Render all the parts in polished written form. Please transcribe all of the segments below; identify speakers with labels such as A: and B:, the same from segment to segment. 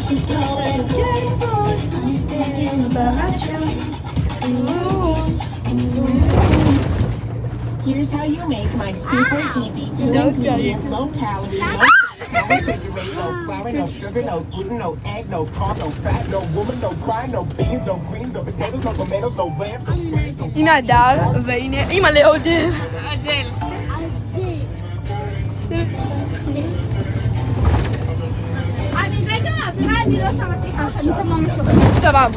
A: Here's how you make my super easy 2-ingredient, low calorie, low refrigerate, no flour, no sugar, no gluten, no egg, no carb, no fat, no woman, no cry, no beans, no greens, no potatoes, no tomatoes, no lambs, no beans, no...
B: הנה הדר, והנה אימא לאודל.
C: אדל. אני רגע מעבירה, אני לא שמעתי לך, אני שמה משהו.
B: סבבה.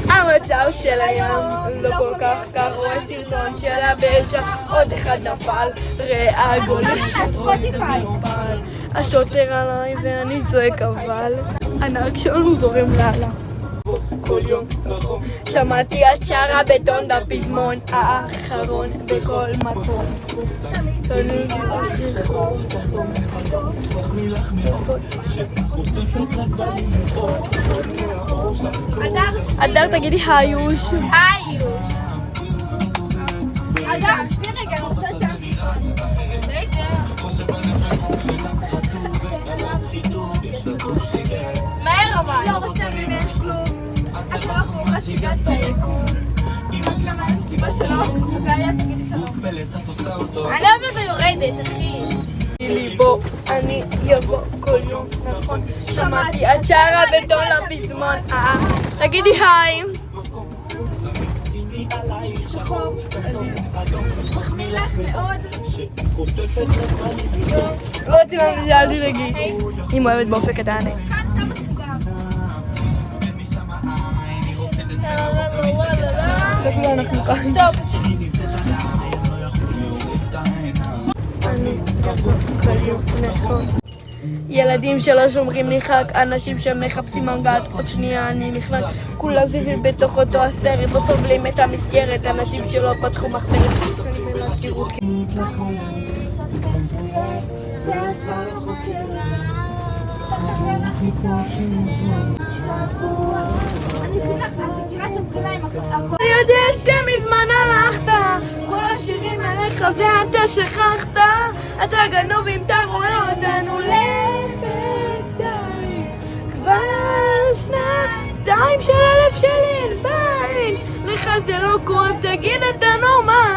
B: המצב של היום לא כל כך קר, רואה סרטון של הבז'ה, עוד אחד נפל, ראה גולש. השוטר עליי ואני צועק אבל, הנהג שלנו זורם לעלה. שמעתי את שרה בטון בפזמון האחרון בכל מקום. הדר תגידי היוש.
C: היוש. הדר, שבי רגע, אני רוצה את זה. מהר אבל. לא רוצה ממך כלום. את לא אחורה שיגעת ביקום. אם את כמה אין סיבה שלא, והיה תגידי שלום. אני לא עובד יורדת, אחי.
B: ליבו, אני יבוא כל יום, נכון. שמעתי את שרה בטון לפזמון, תגידי היי.
C: שחור, מחמיא לך מאוד.
B: לא רוצים להגיד, אל תדאגי. אם אוהבת באופק קטן. לא כולה אנחנו כאן.
C: סטופ.
B: ילדים שלא שומרים נחק, אנשים שמחפשים מגעת, עוד שנייה אני נכנס, כולם סביבי בתוך אותו הסרט, לא סובלים את המסגרת, אנשים שלא פתחו מחתרת, אני יודע שמזמן הלכת, כל השירים אליך ואתה שכחת, אתה גנוב אם אתה רואה אותנו לבינתיים, כבר שנתיים של אלף של אין בית, לך זה לא כואב, תגיד אתה נורמל.